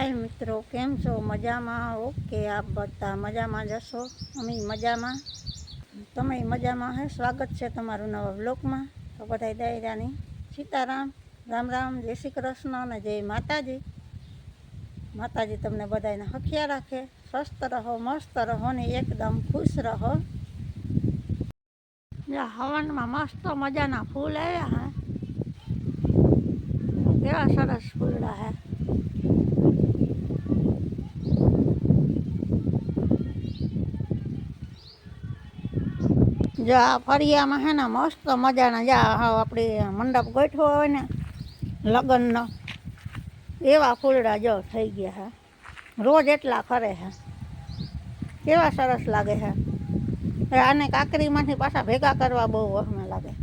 हाय मित्रों, केम छो? मजा में? ओके, आप बता मजा में जशो। अमी मजा में, तमे मजा में है। स्वागत है तमारू नवा ब्लॉग में। तो बधाई दायरानी सीताराम, राम राम, जय श्री कृष्ण ने जय माताजी। माताजी तमने बधाईने हखिया राखे, स्वस्थ रहो, मस्त रहो ने एकदम खुश रहो। हवन में मस्त मजाना फूल आया है, केवा सरस फूलड़ा है। जो आ फरिया में है ना मस्त मजाना जा अपने मंडप गोठो हो ने लग्न एवा फूलड़ा जो थई गया है। रोज एटला खरे है, केवा सरस लागे है। आने काकरी मांथी पाछा भेगा करवा बहु वहमे लागे।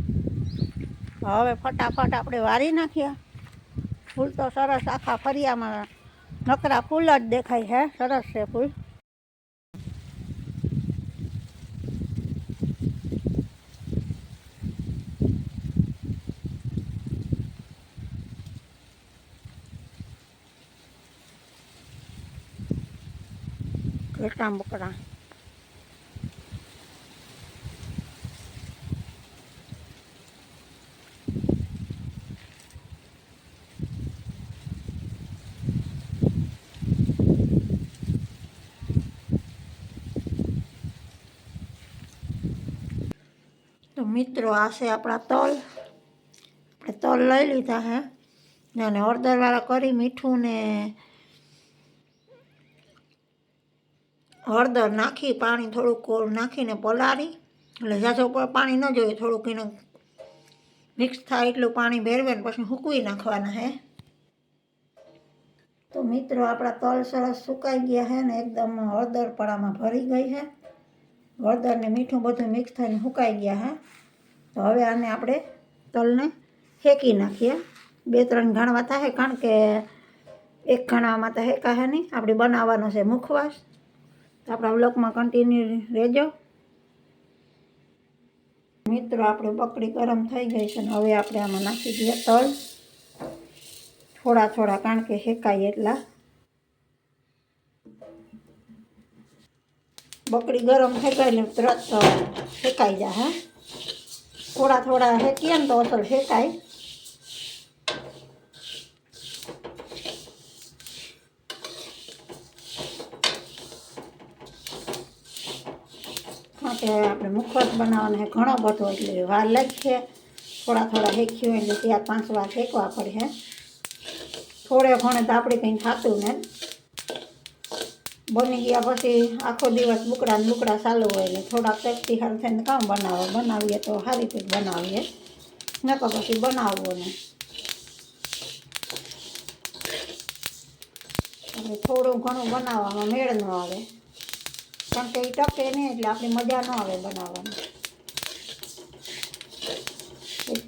हवे फटाफट आपणे वारी नाखिया। फूल तो सरस आखा फरिया में नकरा फूल ज देखाय है। सरस है फूल। કેટલા બકરા तो मित्रों आ से अपना तल तल लई लीधा है ने हळदरवाळा करी मीठू ने हळदर नाखी पाणी थोड़ुंक नाखीने पलाળી એટલે ઝાઝો પાણી ન જોઈએ, થોડુંક એને મિક્સ થાય એટલું પાણી ભેરવે ને પછી સૂકવી નાખવાના है। तो मित्रों अपना तल सरस सुकाई गया है ने एकदम हळदर पड़ा भरी गई है। हळदर ने मीठू बधुं मिक्स थईने सुकाई गया है। तो हवे आने आपणे तलने हेकी नाखीए। 2-3 घाणवा थाय कारण के एक घाणवामां तो हेकाशे नहीं। आपणे बनाववानो छे मुखवास। तो अपना ब्लॉग में कंटिन्यू रहेजो। मित्रों आपणी बकड़ी गरम थई गई है। हवे आपणे आमां नाखी दीए तल थोड़ा थोड़ा कारण के हेकाय एटला। बकड़ी गरम थई गई ने तुरंत हेकाई जाए। थोड़ा थोड़ा हेकीए ने तो असल हेकाय। આપણે મુખવાસ બનાવવાનો है घणो बधो એટલે વાર લાગશે। थोड़ा थोड़ा हेक्यो એટલે 4-5 વાર हेकवा पड़े। थोड़े घणे तो આપણે કંઈ થાતું ને बनी गया पछी आखो दिवस बुकड़ा ने बुकड़ा चालू होय એટલે થોડાક टेस्टी हार थईने काम बनावीए तो सारी रीते बनावीए नकर पछी बनाववो नहीं। थोड़ुं घणुं बनाववामां मेळ न आवे कारण के टके नहीं એટલે आपणी मजा न आवे बनाववानी।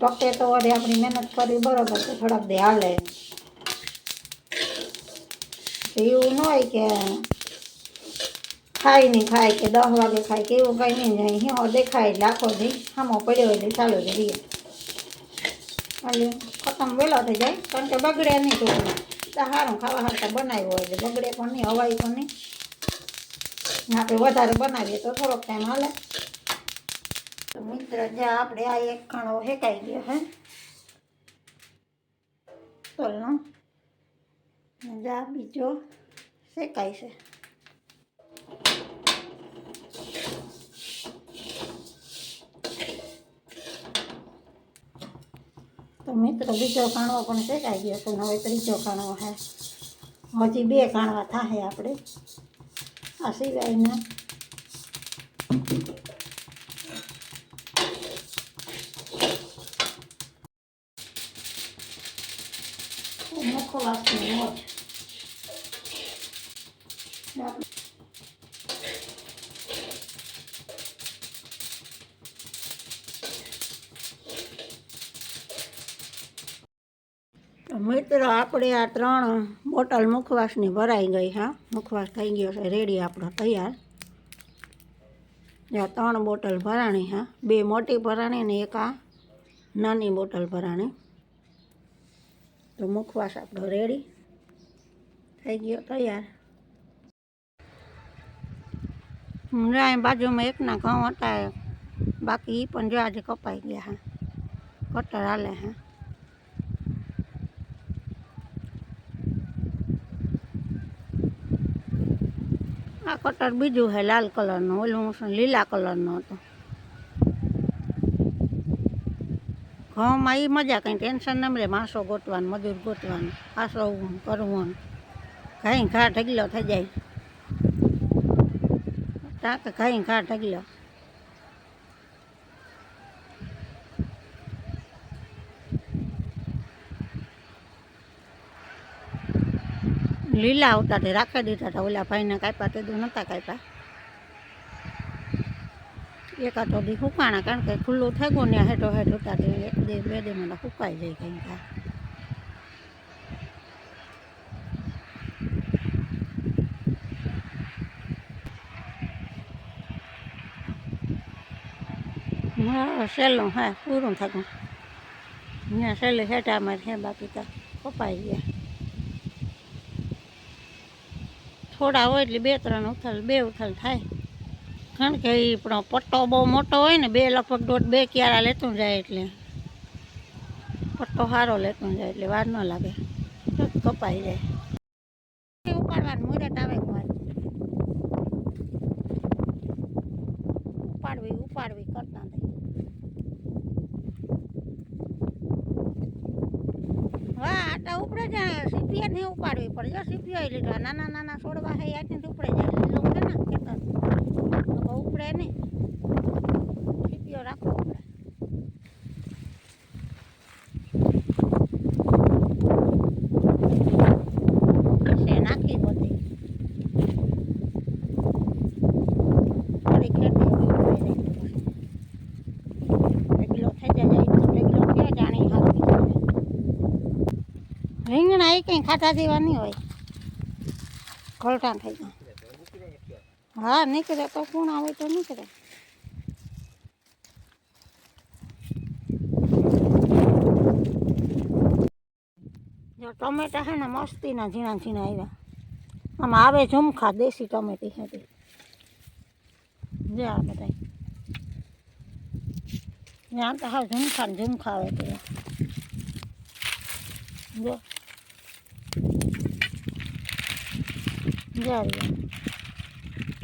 टके तो वरी आपणी मेहनत करी बराबर तो थोड़ाक दी हाले। एवुं न होय के खाई नहीं खाय के 10 वागे खाय के एवुं कई नहीं जाए। हींओ देखाय એટલે आखो दी सामो पड्यो એટલે चालू ज रहीए એટલે खत्म वेलो थई जाय कारण के बगड़े नहीं। तो सारूं खावा हारता बनाव्यो એટલે बगड़े पण नहीं, हवाय पण नहीं। આપણે વધારે બનાવીએ તો થોડોક ટાઈમ હાલે। તો મિત્ર જે આપણે આ એક ખાણો હેકાઈ ગયો હે તલનો, જા બીજો શેકાય છે। तो मित्र बीजो खाणो पण શેકાઈ ગયો છે। હવે ત્રીજો ખાણો है। हजी 2 खाणवा थाहे આપણે आ सिवायना। मुखवासनी मोज मित्र आपणे आ 3 बोटल मुखवासनी भराई गई। हाँ मुखवास थई गयो छे रेडी आपणो तैयार। आ 3 बोटल भराणी है, 2 मोटी भराणी ने एक आ नानी बोटल भराणी। तो मुखवास आपणो रेडी થઈ ગયો તૈયાર. અહીં બાજુમાં એકના ઘઉં હતા, બાકી એ પણ જો આજે કપાઈ ગયા. હા, કટર હાલે. હા, આ કટર બીજું છે લાલ કલરનું, ઓલું લીલા કલરનું હતું. ઘઉંમાં એ મજા, કંઈ ટેન્શન ન મળે. માણસો ગોતવાનું, મજૂર ગોતવાનું, આસરવું કરવું, ઘાઈ ઘા ઢગલો થઈ જાય. ટાંક ઘાઈ ઘા ઢગલો. લીલા આવતા તે રાખી દીધા હતા, ઓલા ભાઈને કાપ્યા તે દૂર નહોતા કાપ્યા. એકાદો દી સુકાણા, કારણ કે ખુલ્લું થઈ ગયું ને હેઠો હેઠ ઉતા, એક દે બે દે મને સુકાઈ જાય કંઈ ઘા. હા, સહેલું હા પૂરું થતું. ત્યાં સહેલી હેઠામાં છે, બાકી તો કપાઈ ગયા. થોડા હોય એટલે 2-3 ઉથલ, 2 ઉથલ થાય. કારણ કે એ પણ પટ્ટો બહુ મોટો હોય ને, લગભગ 1.5-2 ક્યારા લેતું જાય, એટલે પટ્ટો સારો લેતું જાય એટલે વાર ન લાગે, કપાઈ જાય. ઉપાડવાનું મુરત આવે ઉપાડવી કરતા થઈ. હા, આટા ઉપડે જાય. સીપીએ નહીં ઉપાડવી પડે. જો સીપીઓ લીધા, નાના નાના છોડવા છે, ત્યાંથી ઉપડે જાય. લીલું છે ને ખેતર, ઉપડે નહીં. સીપીઓ રાખવો પડે. નાખી બધી થોડી ખેતી ઢગલો થઈ જાય. ઢગલો થયો જાણી હાથવી જાય. રીંગણા એ કંઈ ખાટા જેવા નહીં હોય, ઘલટા થઈ જાય. હા, નીકળે તો કુણા હોય તો નીકળે. જો ટમેટા છે ને મસ્તીના ઝીણા ઝીણા આવ્યા. આમાં આવે ઝુમખા, દેશી ટમેટી હતી. જો આ બધા ત્યાં તો હા ઝુમખા ને ઝુમખા આવે પેલા. જો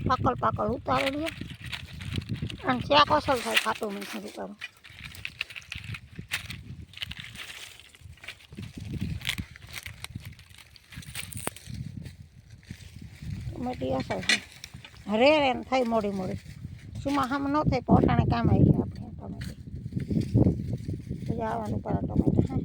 પાકલ પાકલ ઉતારેલી અને શાક અસલ થાય, ખાટું મીઠું ઉતારું. ટમેટી અસલ થાય, રે થાય મોડી મોડી. સુમાં હામ ન થાય, પોટાણે કામ આવી જાય આપણે ટમેટી. આવવાનું પર ટમેટા. હા,